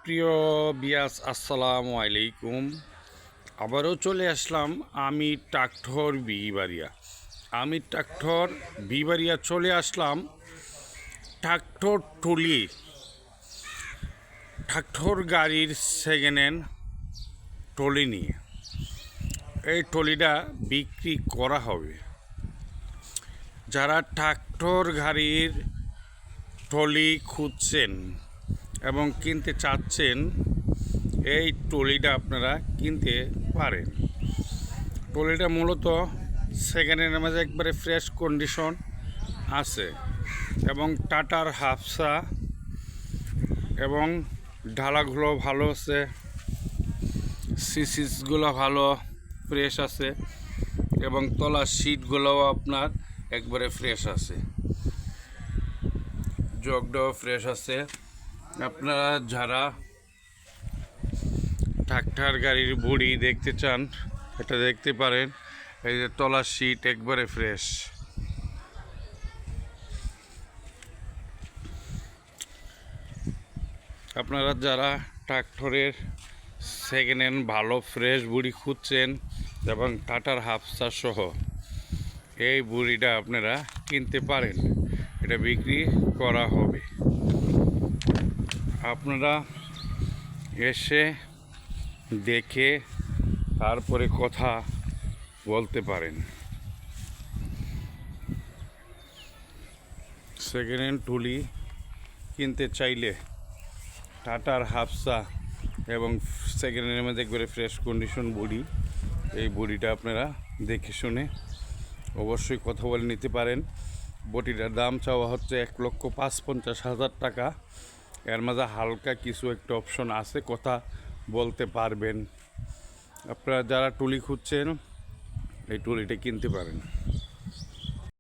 প্রিয় বিয়াস, আসসালামু আলাইকুম। আবারও চলে আসলাম আমি ট্রাক্টর বিবাড়িয়া চলে আসলাম ট্রাক্টর গাড়ির সেকেন্ড হ্যান্ড ট্রলি নিয়ে। এই ট্রলিটা বিক্রি করা হবে। যারা ট্রাক্টর গাড়ির ট্রলি খুঁজছেন এবং কিনতে চাচ্ছেন, এই ট্রলিটা আপনারা কিনতে পারেন। ট্রলিটা মূলত সেকেন্ড হ্যান্ডের মাঝে একবারে ফ্রেশ কন্ডিশন আছে এবং টাটার হাফসা এবং ঢালাগুলো ভালো আছে, সিসিসগুলো ভালো ফ্রেশ আছে এবং তলার সিটগুলোও আপনার একবারে ফ্রেশ আছে, জগটাও ফ্রেশ আছে। আপনারা যারা ট্রাক্টর গাড়ির বডি দেখতে চান, এটা দেখতে পারেন। এই যে তলার সিট একবারে ফ্রেশ। আপনারা যারা ট্রাক্টরের সেকেন্ড হ্যান্ড ভালো ফ্রেশ বুড়ি খুঁজছেন এবং টাটার হাফসা সহ এই বুড়িটা আপনারা কিনতে পারেন। এটা বিক্রি করা হবে। আপনারা এসে দেখে তারপরে কথা বলতে পারেন। সেকেন্ড হ্যান্ড ট্রলি কিনতে চাইলে টাটার হাফসা এবং সেকেন্ড হ্যান্ডের মধ্যে একবারে ফ্রেশ কন্ডিশন বডি, এই বডিটা আপনারা দেখে শুনে অবশ্যই কথা বলে নিতে পারেন। বডিটার দাম চাওয়া হচ্ছে 1,55,000 টাকা। এর মাঝে হালকা কিছু একটা অপশন আছে, কথা বলতে পারবেন। আপনারা যারা ট্রলি খুঁজছেন এই ট্রলিটা কিনতে পারেন।